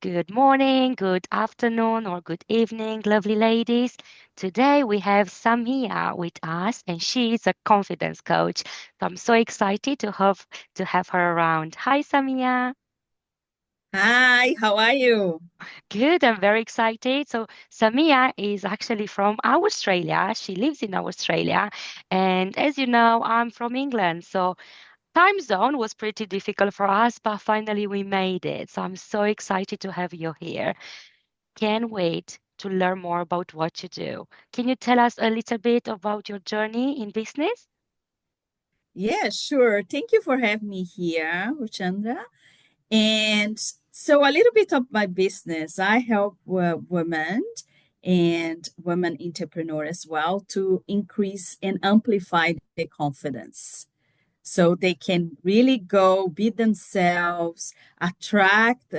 Good morning, good afternoon, or good evening, lovely ladies. Today we have Samia with us, and she is a confidence coach. So I'm so excited to have her around. Hi, Samia. Hi, how are you? Good, I'm very excited. So Samia is actually from Australia. She lives in Australia, and as you know, I'm from England. So time zone was pretty difficult for us, but finally we made it. So I'm so excited to have you here. Can't wait to learn more about what you do. Can you tell us a little bit about your journey in business? Yeah, sure. Thank you for having me here, Uchandra. And so, a little bit of my business. I help women and women entrepreneurs as well to increase and amplify their confidence, so they can really go be themselves, attract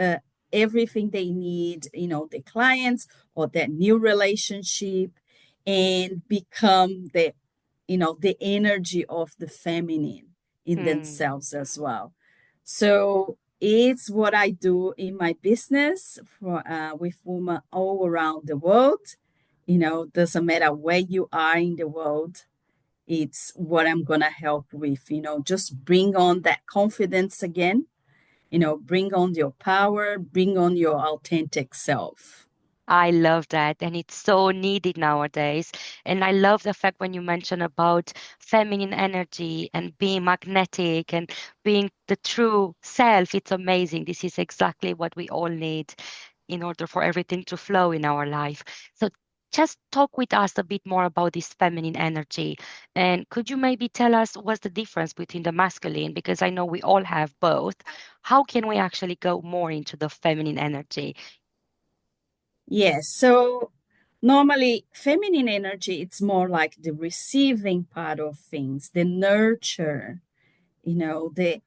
everything they need, the clients or that new relationship, and become the energy of the feminine in Hmm. themselves as well. So it's what I do in my business for with women all around the world. Doesn't matter where you are in the world, it's what I'm going to help with, just bring on that confidence again, bring on your power, bring on your authentic self. I love that. And it's so needed nowadays. And I love the fact when you mention about feminine energy and being magnetic and being the true self. It's amazing. This is exactly what we all need in order for everything to flow in our life. So just talk with us a bit more about this feminine energy. And could you maybe tell us what's the difference between the masculine? Because I know we all have both. How can we actually go more into the feminine energy? Yes. So normally feminine energy, it's more like the receiving part of things, the nurture, the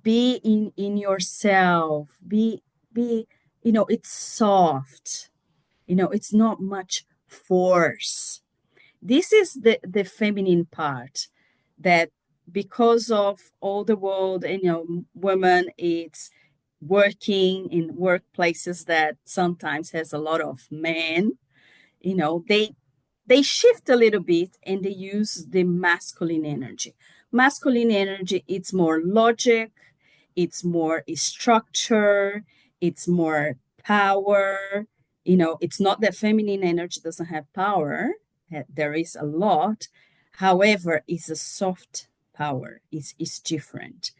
be in yourself, be, it's soft, it's not much force. This is the feminine part that, because of all the world and women, it's working in workplaces that sometimes has a lot of men, they shift a little bit and they use the masculine energy. Masculine energy, it's more logic, it's more structure, it's more power. It's not that feminine energy doesn't have power. There is a lot. However, it's a soft power. It's different,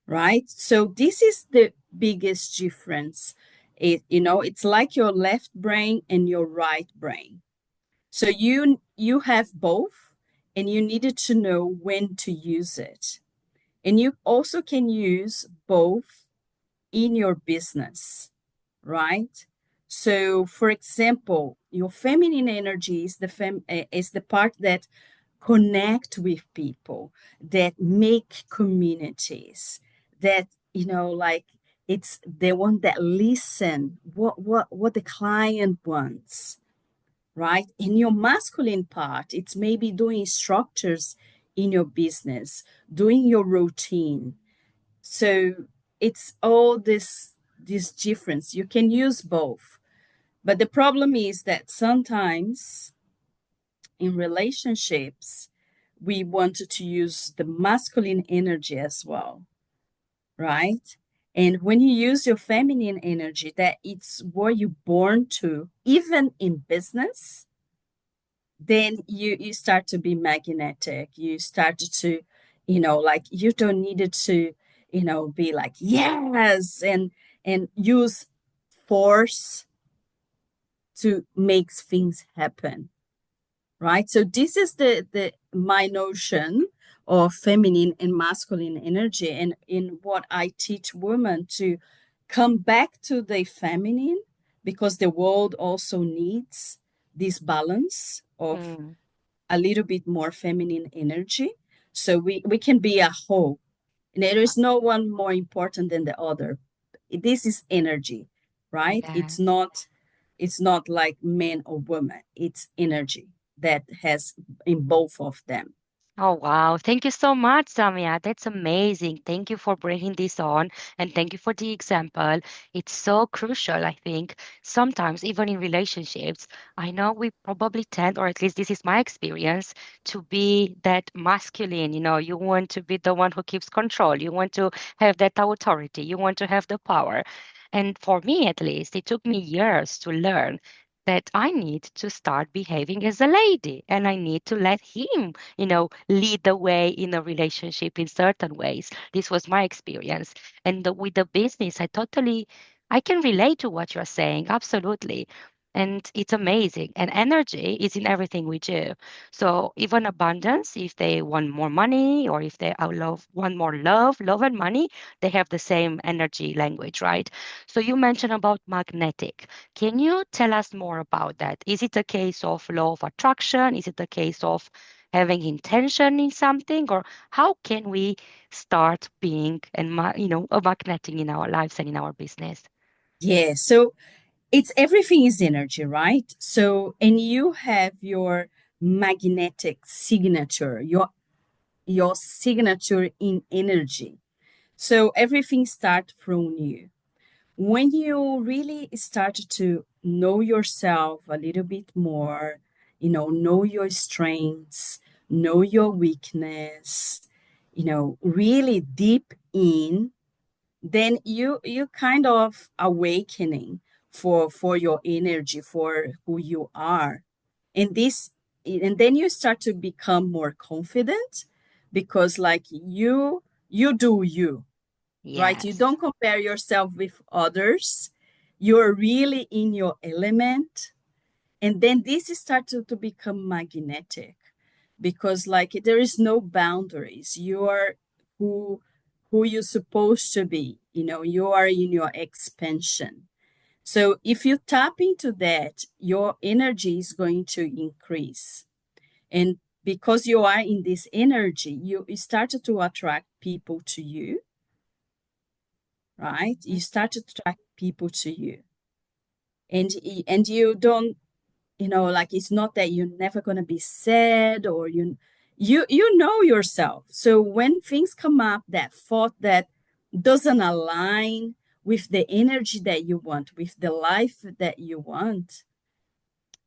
right? So this is the biggest difference. It's like your left brain and your right brain. So you have both, and you needed to know when to use it. And you also can use both in your business, right? So, for example, your feminine energy is is the part that connect with people, that make communities, that like it's the one that listen what the client wants, right? In your masculine part, it's maybe doing structures in your business, doing your routine. So it's all this difference. You can use both. But the problem is that sometimes in relationships, we wanted to use the masculine energy as well, right? And when you use your feminine energy, that it's what you're born to, even in business, then you start to be magnetic. You start to, like you don't need it to, be like yes and use force to make things happen, right? So this is the my notion of feminine and masculine energy, and in what I teach women to come back to the feminine, because the world also needs this balance of Hmm. a little bit more feminine energy, so we can be a whole. And there is no one more important than the other. This is energy, right? Yeah. It's not like men or women. It's energy that has in both of them. Oh, wow. Thank you so much, Samia. That's amazing. Thank you for bringing this on and thank you for the example. It's so crucial, I think. Sometimes, even in relationships, I know we probably tend, or at least this is my experience, to be that masculine. You want to be the one who keeps control. You want to have that authority. You want to have the power. And for me, at least, it took me years to learn that I need to start behaving as a lady and I need to let him lead the way in a relationship in certain ways. This was my experience. And with the business, I can relate to what you're saying. Absolutely. And it's amazing. And energy is in everything we do. So even abundance, if they want more money or if they want more love and money, they have the same energy language, right? So you mentioned about magnetic. Can you tell us more about that? Is it a case of law of attraction? Is it a case of having intention in something, or how can we start being a magnetic in our lives and in our business? Yeah, so it's everything is energy, right? So, and you have your magnetic signature, your signature in energy. So everything starts from you. When you really start to know yourself a little bit more, know your strengths, know your weakness, really deep in, then you kind of awakening for your energy, for who you are. And this and then you start to become more confident because like you do you, right? You Yes. don't compare yourself with others. You're really in your element. And then this starts to become magnetic because like there is no boundaries. You are who who you're supposed to be. You are in your expansion. So if you tap into that, your energy is going to increase. And because you are in this energy, you start to attract people to you, right? You start to attract people to you. And you don't, like it's not that you're never going to be sad or you know yourself. So when things come up, that thought that doesn't align with the energy that you want, with the life that you want,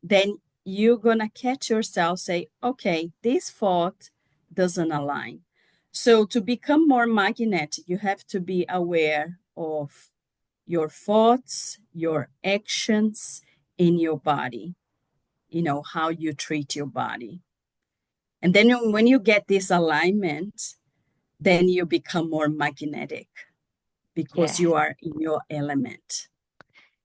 then you're going to catch yourself say, okay, this thought doesn't align. So to become more magnetic, you have to be aware of your thoughts, your actions in your body, how you treat your body. And then when you get this alignment, then you become more magnetic because Yeah. you are in your element.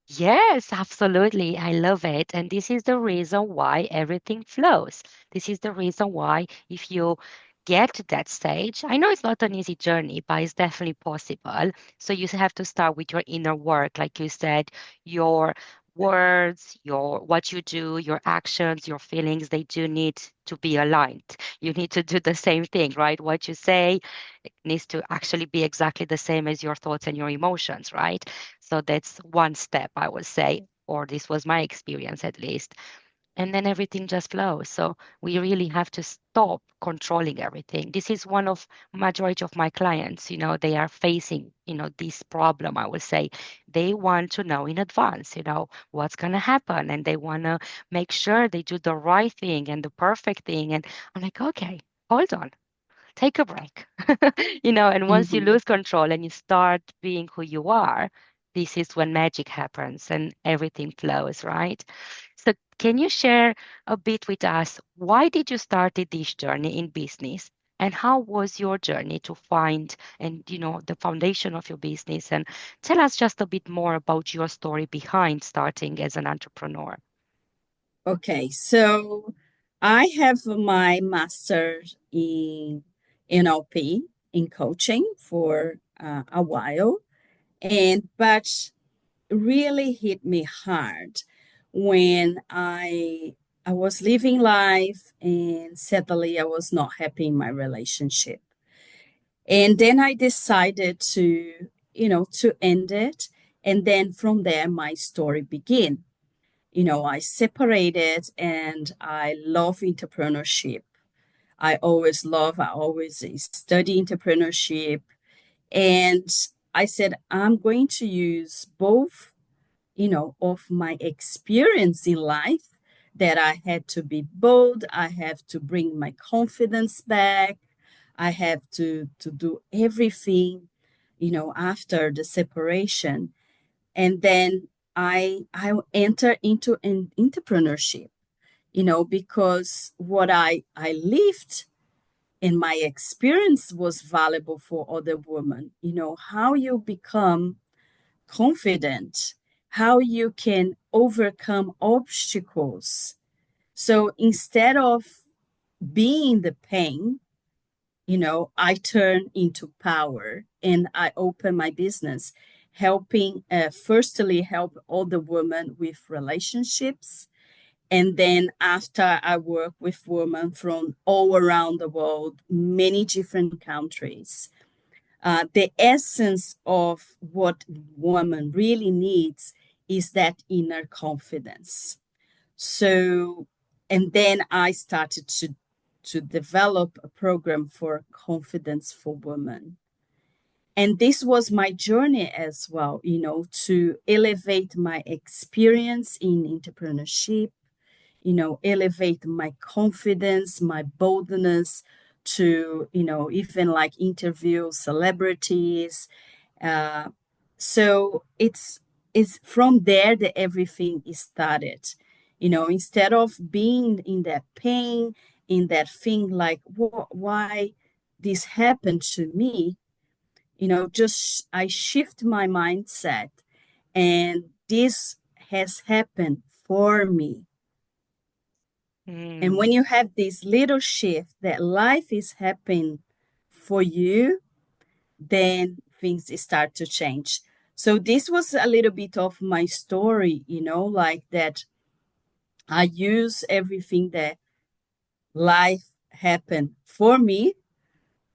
Yes, absolutely. I love it. And this is the reason why everything flows. This is the reason why, if you get to that stage, I know it's not an easy journey, but it's definitely possible. So you have to start with your inner work, like you said, your words, your what you do, your actions, your feelings, they do need to be aligned. You need to do the same thing, right? What you say needs to actually be exactly the same as your thoughts and your emotions, right? So that's one step, I would say, or this was my experience at least. And then everything just flows. So we really have to stop controlling everything. This is one of majority of my clients, they are facing, this problem, I would say. They want to know in advance, what's going to happen. And they want to make sure they do the right thing and the perfect thing. And I'm like, okay, hold on, take a break. And once you Mhm. lose control and you start being who you are, this is when magic happens and everything flows, right? So can you share a bit with us, why did you started this journey in business? And how was your journey to find and the foundation of your business? And tell us just a bit more about your story behind starting as an entrepreneur. Okay, so I have my master's in NLP in coaching for a while, and but really hit me hard when I was living life and suddenly I was not happy in my relationship. And then I decided to end it. And then from there, my story began. I separated and I love entrepreneurship. I always study entrepreneurship. And I said, I'm going to use both, of my experience in life that I had to be bold, I have to bring my confidence back, I have to do everything, after the separation. And then I enter into an entrepreneurship, because what I lived and my experience was valuable for other women. How you become confident, how you can overcome obstacles. So instead of being the pain, I turn into power and I open my business, helping, firstly, help all the women with relationships. And then after I work with women from all around the world, many different countries, the essence of what woman really needs is that inner confidence. So, and then I started to develop a program for confidence for women. And this was my journey as well, to elevate my experience in entrepreneurship, elevate my confidence, my boldness to, even like interview celebrities. Uh, so it's from there that everything is started. Instead of being in that pain, in that thing like, why this happened to me, just I shift my mindset and this has happened for me. And when Mm. you have this little shift that life is happening for you, then things start to change. So this was a little bit of my story, like that I use everything that life happened for me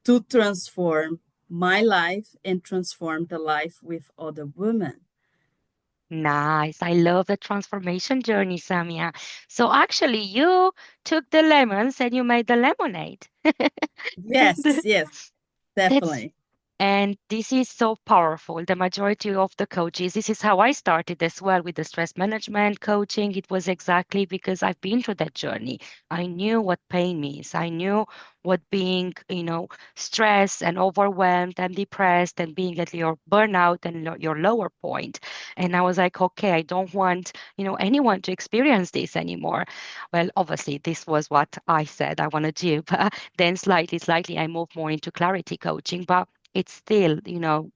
to transform my life and transform the life with other women. Nice. I love the transformation journey, Samia. So actually, you took the lemons and you made the lemonade. Yes, yes, That's definitely. and this is so powerful. The majority of the coaches, this is how I started as well with the stress management coaching. It was exactly because I've been through that journey. I knew what pain means. I knew what being, stressed and overwhelmed and depressed and being at your burnout and your lower point. And I was like, okay, I don't want, anyone to experience this anymore. Well, obviously, this was what I said I want to do. But then slightly, I moved more into clarity coaching. But it's still,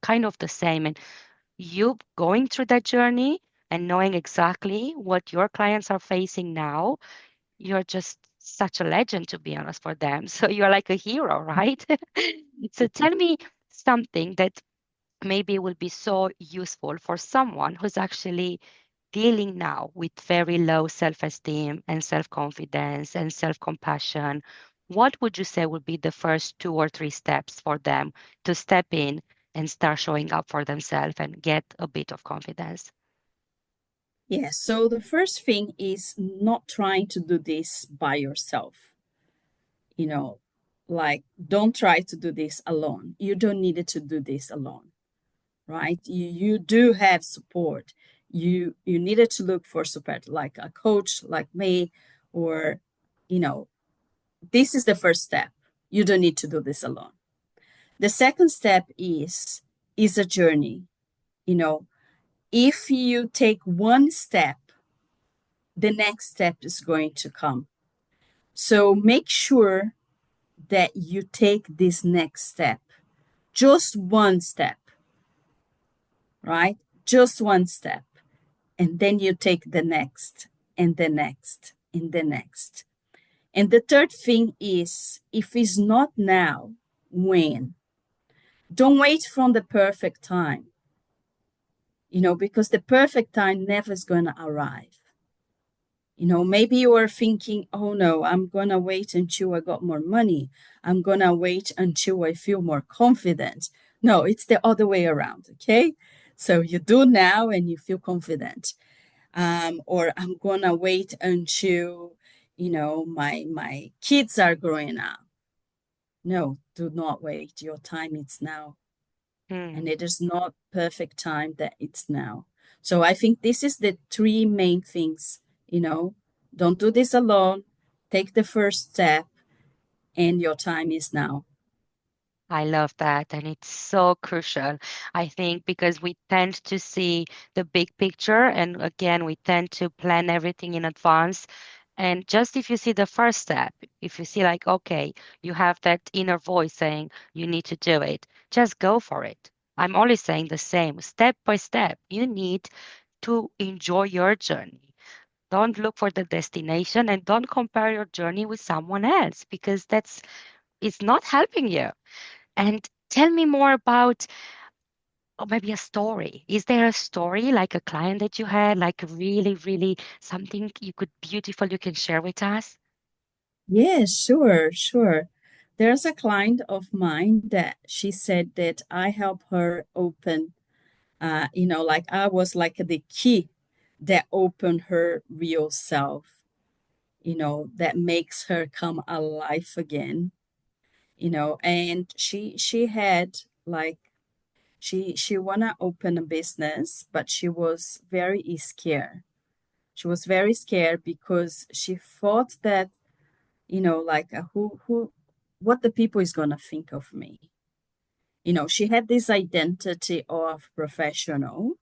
kind of the same. And you going through that journey and knowing exactly what your clients are facing now, you're just such a legend, to be honest, for them. So you're like a hero, right? So tell me something that maybe will be so useful for someone who's actually dealing now with very low self esteem and self confidence and self compassion, what would you say would be the first 2 or 3 steps for them to step in and start showing up for themselves and get a bit of confidence? Yes, so the first thing is not trying to do this by yourself. you know, like don't try to do this alone. You don't need to do this alone, right? You do have support. You needed to look for support, like a coach like me, or you know, this is the first step. You don't need to do this alone. The second step is a journey. You know, if you take one step, the next step is going to come. So make sure that you take this next step, just one step, right? Just one step. And then you take the next and the next and the next. And the third thing is if it's not now, when? Don't wait from the perfect time, because the perfect time never is going to arrive. Maybe you are thinking, oh no, I'm going to wait until I got more money. I'm going to wait until I feel more confident. No, it's the other way around. Okay. So you do now and you feel confident. Or I'm going to wait until, my kids are growing up. No, do not wait. Your time is now. And Hmm. it is not perfect time that it's now. So I think this is the three main things, you know, don't do this alone. Take the first step and your time is now. I love that. And it's so crucial, I think, because we tend to see the big picture. And again, we tend to plan everything in advance. And just if you see the first step, if you see, like, okay, you have that inner voice saying you need to do it, just go for it. I'm always saying the same step by step. You need to enjoy your journey. Don't look for the destination and don't compare your journey with someone else because that's it's not helping you. And tell me more about, or maybe a story. Is there a story like a client that you had, like really, really something beautiful you can share with us? Yeah, sure, sure. There's a client of mine that she said that I help her open, like I was like the key that opened her real self, that makes her come alive again, and she had like she wanna open a business, but she was very scared. She was very scared because she thought that, like who what the people is gonna think of me. She had this identity of professional,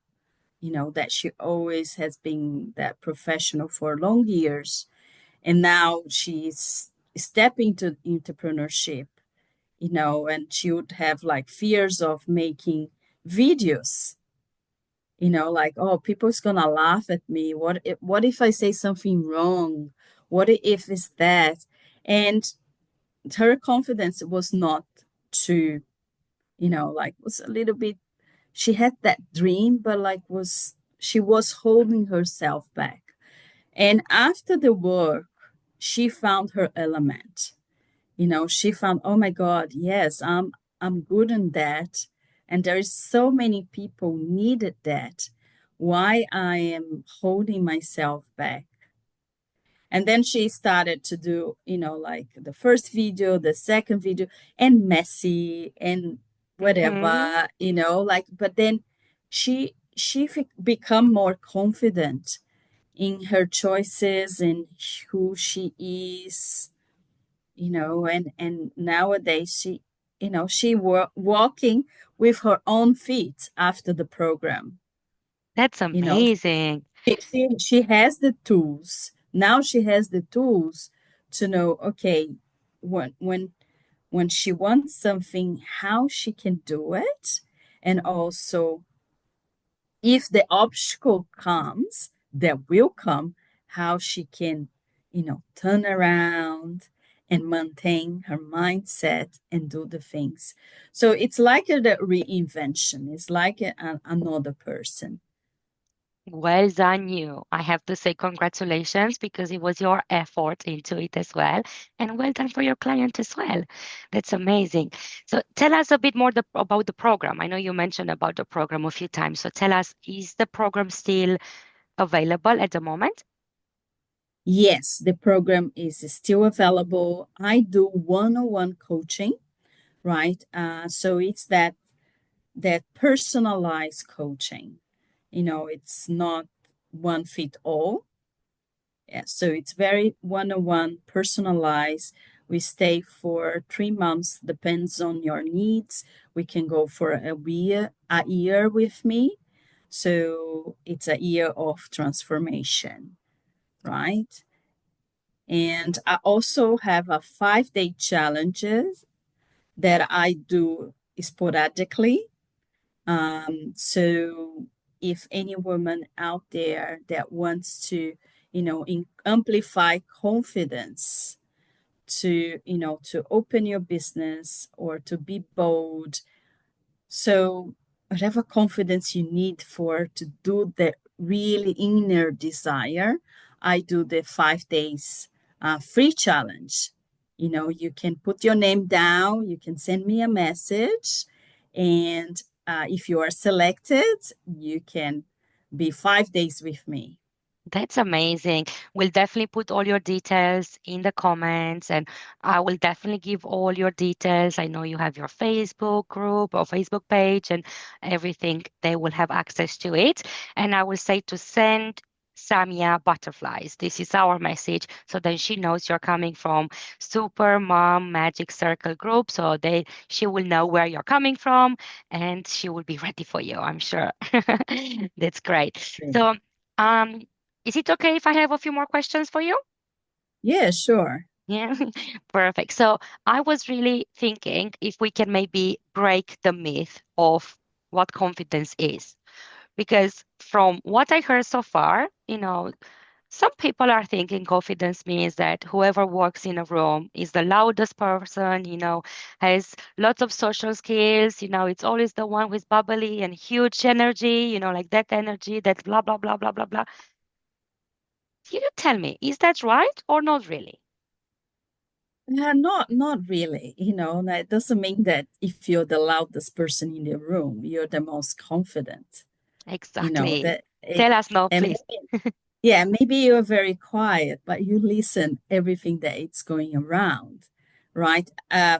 that she always has been that professional for long years. And now she's stepping to entrepreneurship, and she would have like fears of making videos, like, oh, people's gonna laugh at me. What if I say something wrong? What if it's that? And her confidence was not to, like was a little bit, she had that dream, but like she was holding herself back. And after the work, she found her element. She found, oh my God, yes, I'm good in that. And there is so many people needed that. Why I am holding myself back. And then she started to do, like the first video, the second video, and messy and Mm-hmm. whatever, like, but then she become more confident in her choices and who she is, and nowadays she walking with her own feet after the program. That's you know amazing. she has the tools now. She has the tools to know, okay, when she wants something, how she can do it, and also if the obstacle comes, that will come, how she can, turn around and maintain her mindset and do the things. So it's like a the reinvention. It's like another person. Well done, you. I have to say congratulations because it was your effort into it as well. And well done for your client as well. That's amazing. So tell us a bit more about the program. I know you mentioned about the program a few times. So tell us, is the program still available at the moment? Yes, the program is still available. I do one-on-one coaching, right? So it's that personalized coaching. It's not one fit all. Yeah, so it's very one-on-one, personalized. We stay for 3 months, depends on your needs. We can go for a year with me. So it's a year of transformation, right? And I also have a 5-day challenges that I do sporadically. So if any woman out there that wants to, amplify confidence, to open your business or to be bold, so whatever confidence you need for to do the really inner desire, I do the 5 days free challenge. You can put your name down, you can send me a message, and if you are selected, you can be 5 days with me. That's amazing. We'll definitely put all your details in the comments and I will definitely give all your details. I know you have your Facebook group or Facebook page and everything. They will have access to it. And I will say to send Samia butterflies. This is our message. So then she knows you're coming from Super Mom Magic Circle group. So she will know where you're coming from and she will be ready for you, I'm sure. That's great. So um is it okay if I have a few more questions for you? Yeah, sure. Yeah, perfect. So I was really thinking if we can maybe break the myth of what confidence is. Because from what I heard so far, some people are thinking confidence means that whoever walks in a room is the loudest person, has lots of social skills, it's always the one who's bubbly and huge energy, like that energy, that blah, blah, blah, blah, blah, blah. You tell me, is that right or not really? Not really. That doesn't mean that if you're the loudest person in the room, you're the most confident. Exactly. That it, Tell us more, and please. maybe, yeah, maybe you're very quiet, but you listen everything that it's going around, right?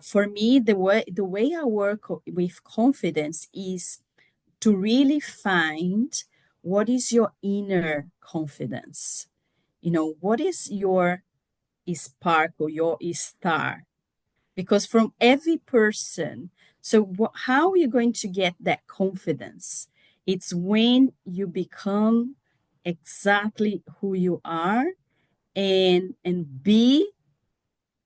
For me, the way I work with confidence is to really find what is your inner confidence. What is your spark or your star? Because from every person, so how are you going to get that confidence? It's when you become exactly who you are and be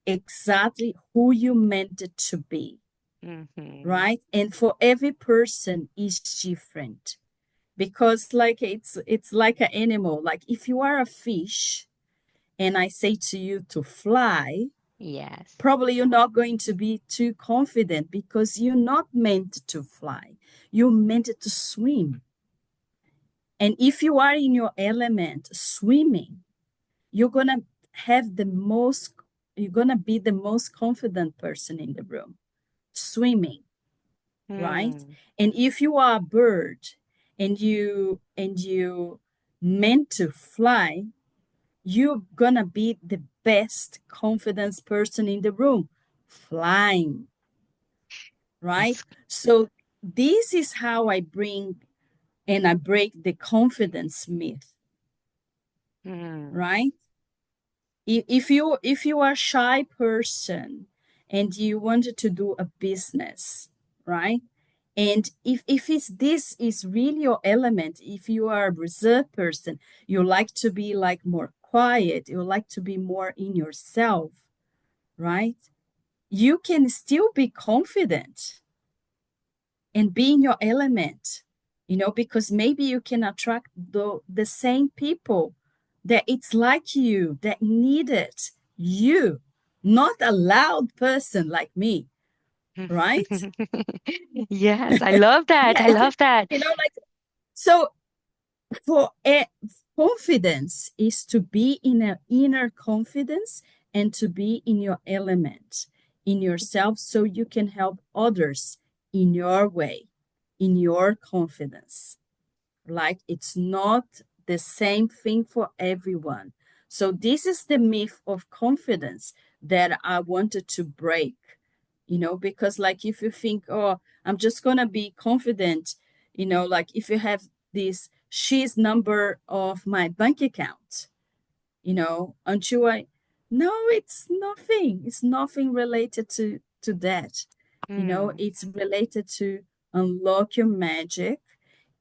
exactly who you meant it to be, Hmm. right? And for every person is different, because like it's like an animal. Like if you are a fish and I say to you to fly, Yes. probably you're not going to be too confident because you're not meant to fly. You're meant to swim. And if you are in your element swimming, you're going to have the most, you're going to be the most confident person in the room swimming, right? Hmm. And if you are a bird and you meant to fly, you're going to be the best confidence person in the room flying, right? That's So this is how I bring and I break the confidence myth, hmm. right? If you are a shy person and you wanted to do a business, right? And if it's this is really your element, if you are a reserved person, you like to be like more quiet, you like to be more in yourself, right? You can still be confident and be in your element, because maybe you can attract the same people that it's like you, that need it. You, not a loud person like me, right? Yes, I love that. I Yeah, love that. like so for confidence is to be in an inner confidence and to be in your element, in yourself, so you can help others in your way, in your confidence. Like it's not the same thing for everyone. So this is the myth of confidence that I wanted to break, because like if you think, oh, I'm just gonna be confident, like if you have this she's number of my bank account, until I no, it's nothing related to that. Hmm. It's related to unlock your magic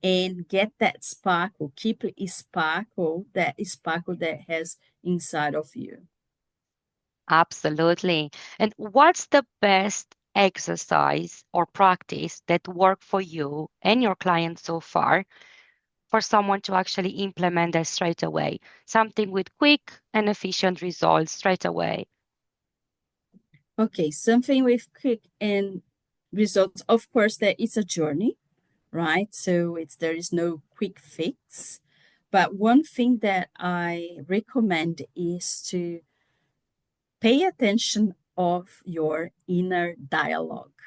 and get that sparkle, keep it sparkle that has inside of you. Absolutely. And what's the best exercise or practice that worked for you and your clients so far for someone to actually implement that straight away? Something with quick and efficient results straight away. Okay, something with quick and results. Of course, there is a journey, right? So there is no quick fix. But one thing that I recommend is to pay attention of your inner dialogue,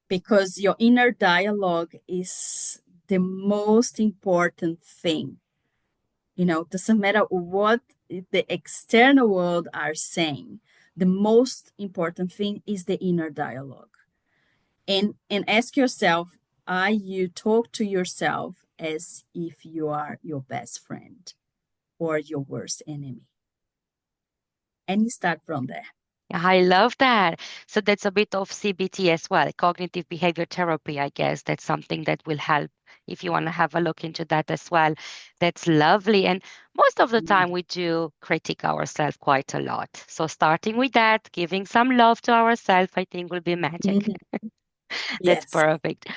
because your inner dialogue is the most important thing. Doesn't matter what the external world are saying. The most important thing is the inner dialogue. And ask yourself, are you talk to yourself as if you are your best friend or your worst enemy? And you start from there. I love that. So that's a bit of CBT as well, cognitive behavior therapy, I guess. That's something that will help if you want to have a look into that as well. That's lovely. And most of the time we do critique ourselves quite a lot. So starting with that, giving some love to ourselves, I think will be magic. Mhm. That's Yes. perfect.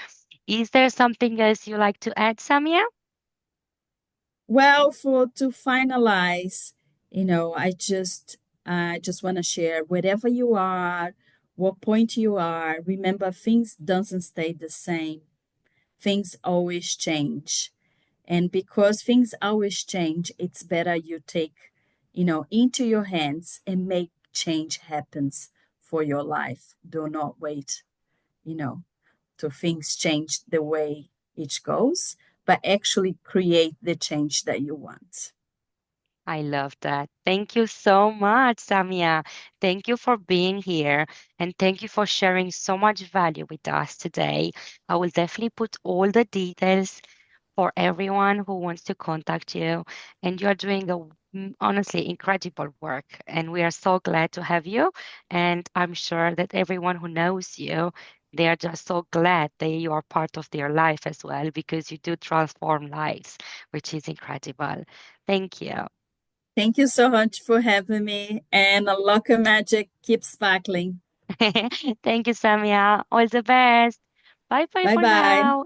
Is there something else you like to add, Samia? Well, for to finalize, I just want to share wherever you are, what point you are. Remember, things doesn't stay the same. Things always change. And because things always change, it's better you take, into your hands and make change happens for your life. Do not wait, you know, to things change the way it goes, but actually create the change that you want. I love that. Thank you so much, Samia. Thank you for being here and thank you for sharing so much value with us today. I will definitely put all the details for everyone who wants to contact you. And you're doing honestly incredible work. And we are so glad to have you. And I'm sure that everyone who knows you, they are just so glad that you are part of their life as well because you do transform lives, which is incredible. Thank you. Thank you so much for having me. And a local magic keeps sparkling. Thank you, Samia. All the best. Bye bye Bye for bye. now.